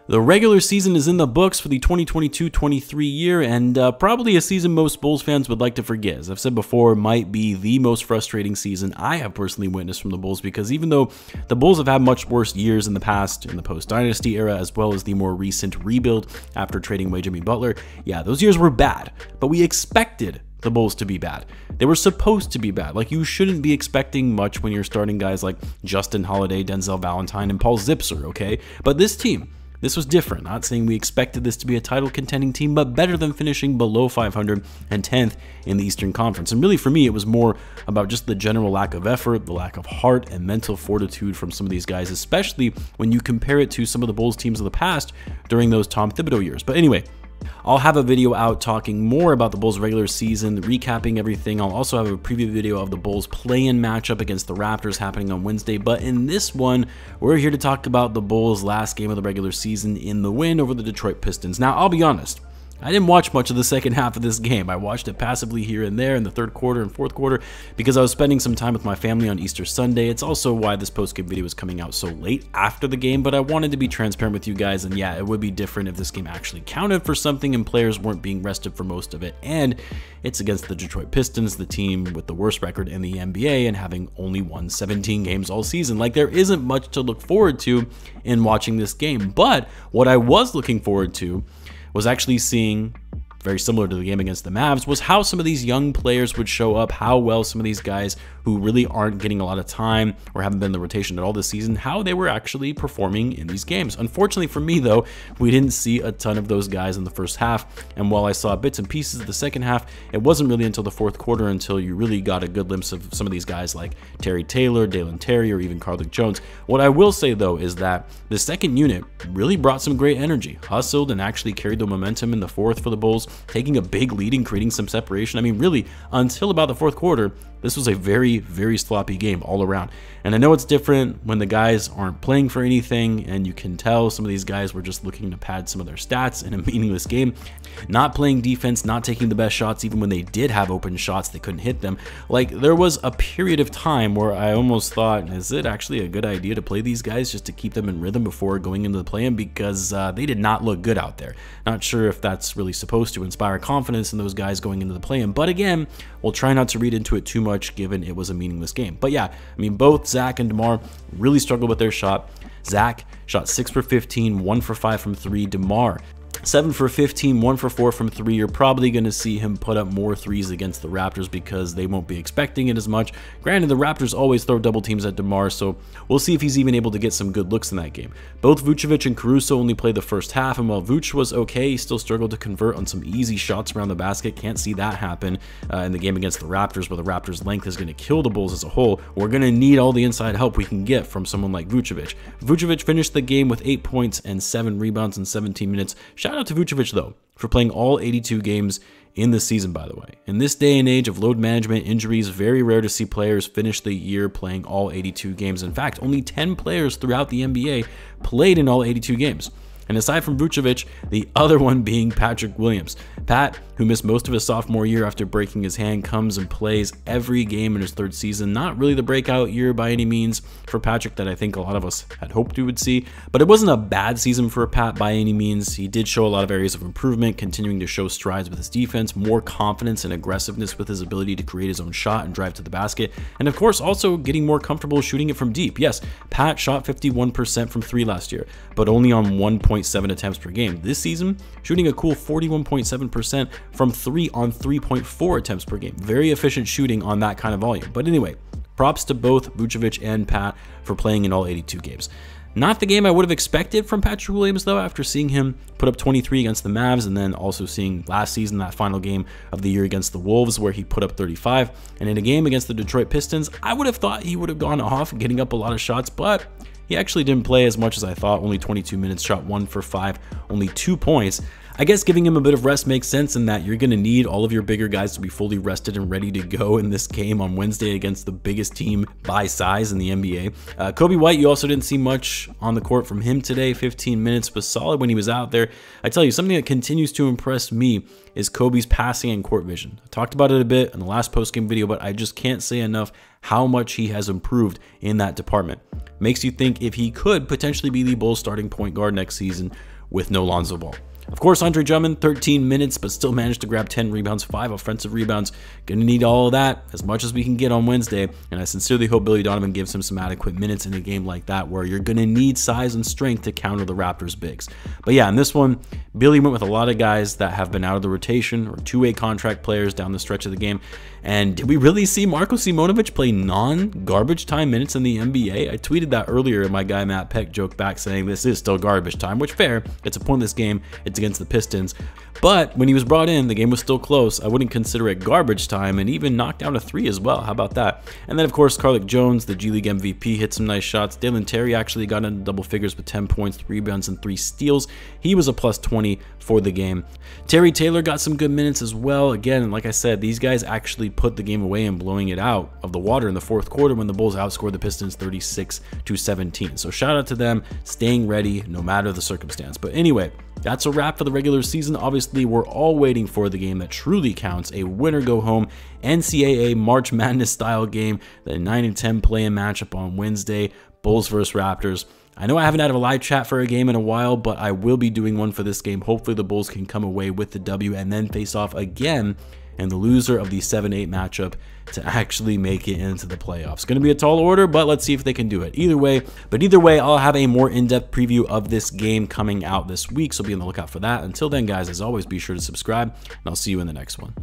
The regular season is in the books for the 2022-23 year, and probably a season most Bulls fans would like to forget. As I've said before, might be the most frustrating season I have personally witnessed from the Bulls, because even though the Bulls have had much worse years in the past, in the post-dynasty era, as well as the more recent rebuild after trading away Jimmy Butler, yeah, those years were bad, but we expected the Bulls to be bad. They were supposed to be bad. Like, you shouldn't be expecting much when you're starting guys like Justin Holiday, Denzel Valentine, and Paul Zipser, okay? But this team, this was different. Not saying we expected this to be a title contending team, but better than finishing below 500 and 10th in the Eastern Conference. And really for me, it was more about just the general lack of effort, the lack of heart and mental fortitude from some of these guys, especially when you compare it to some of the Bulls teams of the past during those Tom Thibodeau years. But anyway, I'll have a video out talking more about the Bulls regular season, recapping everything. I'll also have a preview video of the Bulls play-in matchup against the Raptors happening on Wednesday. But in this one, we're here to talk about the Bulls' last game of the regular season in the win over the Detroit Pistons. Now, I'll be honest, I didn't watch much of the second half of this game. I watched it passively here and there in the third quarter and fourth quarter because I was spending some time with my family on Easter Sunday. It's also why this post-game video is coming out so late after the game, but I wanted to be transparent with you guys, and yeah, it would be different if this game actually counted for something and players weren't being rested for most of it. And it's against the Detroit Pistons, the team with the worst record in the NBA and having only won 17 games all season. Like, there isn't much to look forward to in watching this game, but what I was looking forward to was actually seeing, very similar to the game against the Mavs, was how some of these young players would show up, how well some of these guys who really aren't getting a lot of time or haven't been in the rotation at all this season, how they were actually performing in these games. Unfortunately for me, though, we didn't see a ton of those guys in the first half, and while I saw bits and pieces of the second half, it wasn't really until the fourth quarter until you really got a good glimpse of some of these guys like Terry Taylor, Dalen Terry, or even Carlik Jones. What I will say, though, is that the second unit really brought some great energy, hustled, and actually carried the momentum in the fourth for the Bulls, taking a big lead and creating some separation. I mean, really, until about the fourth quarter, this was a very, very sloppy game all around. And I know it's different when the guys aren't playing for anything, and you can tell some of these guys were just looking to pad some of their stats in a meaningless game, not playing defense, not taking the best shots. Even when they did have open shots, they couldn't hit them. Like, there was a period of time where I almost thought, is it actually a good idea to play these guys just to keep them in rhythm before going into the play-in? Because they did not look good out there. Not sure if that's really supposed to inspire confidence in those guys going into the play-in, but again, we'll try not to read into it too much given it was a meaningless game. But yeah, I mean, both Zach and DeMar really struggled with their shot. Zach shot 6 for 15, 1 for 5 from 3. DeMar 7 for 15, 1 for 4 from 3. You're probably going to see him put up more threes against the Raptors because they won't be expecting it as much. Granted, the Raptors always throw double teams at DeMar, so we'll see if he's even able to get some good looks in that game. Both Vucevic and Caruso only played the first half, and while Vuce was okay, he still struggled to convert on some easy shots around the basket. Can't see that happen in the game against the Raptors, where the Raptors' length is going to kill the Bulls as a whole. We're going to need all the inside help we can get from someone like Vucevic. Vucevic finished the game with 8 points and 7 rebounds in 17 minutes. Shout out to Vucevic, though, for playing all 82 games in this season, by the way. In this day and age of load management, injuries, very rare to see players finish the year playing all 82 games. In fact, only 10 players throughout the NBA played in all 82 games. And aside from Vucevic, the other one being Patrick Williams. Pat, who missed most of his sophomore year after breaking his hand, comes and plays every game in his third season. Not really the breakout year by any means for Patrick that I think a lot of us had hoped we would see, but it wasn't a bad season for Pat by any means. He did show a lot of areas of improvement, continuing to show strides with his defense, more confidence and aggressiveness with his ability to create his own shot and drive to the basket, and of course also getting more comfortable shooting it from deep. Yes, Pat shot 51% from 3 last year, but only on 1.7 attempts per game. This season, shooting a cool 41.7% from 3 on 3.4 attempts per game. Very efficient shooting on that kind of volume. But anyway, props to both Vucevic and Pat for playing in all 82 games. Not the game I would have expected from Patrick Williams, though, after seeing him put up 23 against the Mavs, and then also seeing last season that final game of the year against the Wolves where he put up 35. And in a game against the Detroit Pistons, I would have thought he would have gone off, getting up a lot of shots, but he actually didn't play as much as I thought. Only 22 minutes, shot 1 for 5, only 2 points. I guess giving him a bit of rest makes sense in that you're going to need all of your bigger guys to be fully rested and ready to go in this game on Wednesday against the biggest team by size in the NBA. Coby White, you also didn't see much on the court from him today. 15 minutes was solid when he was out there. I tell you, something that continues to impress me is Coby's passing and court vision. I talked about it a bit in the last post-game video, but I just can't say enough how much he has improved in that department. Makes you think if he could potentially be the Bulls starting point guard next season with no Lonzo Ball. Of course, Andre Drummond, 13 minutes, but still managed to grab 10 rebounds, 5 offensive rebounds. Gonna need all of that, as much as we can get on Wednesday, and I sincerely hope Billy Donovan gives him some adequate minutes in a game like that, where you're gonna need size and strength to counter the Raptors' bigs. But yeah, in this one, Billy went with a lot of guys that have been out of the rotation, or two-way contract players down the stretch of the game. And did we really see Marko Simonovic play non-garbage time minutes in the NBA? I tweeted that earlier, and my guy Matt Peck joked back saying this is still garbage time, which fair, it's a pointless game, it's against the Pistons. But when he was brought in, the game was still close. I wouldn't consider it garbage time, and even knocked down a 3 as well. How about that? And then, of course, Carlik Jones, the G League MVP, hit some nice shots. Dalen Terry actually got into double figures with 10 points, 3 rebounds, and 3 steals. He was a plus 20 for the game. Terry Taylor got some good minutes as well. Again, like I said, these guys actually put the game away and blowing it out of the water in the fourth quarter when the Bulls outscored the Pistons 36-17. So shout out to them, staying ready no matter the circumstance. But anyway, that's a wrap for the regular season. Obviously, we're all waiting for the game that truly counts, a winner-go-home NCAA March Madness style game, the 9 and 10 play-in matchup on Wednesday, Bulls versus Raptors. I know I haven't had a live chat for a game in a while, but I will be doing one for this game. Hopefully the Bulls can come away with the W and then face off again, and the loser of the 7-8 matchup to actually make it into the playoffs. Going to be a tall order, but let's see if they can do it. Either way, I'll have a more in-depth preview of this game coming out this week, so be on the lookout for that. Until then, guys, as always, be sure to subscribe, and I'll see you in the next one.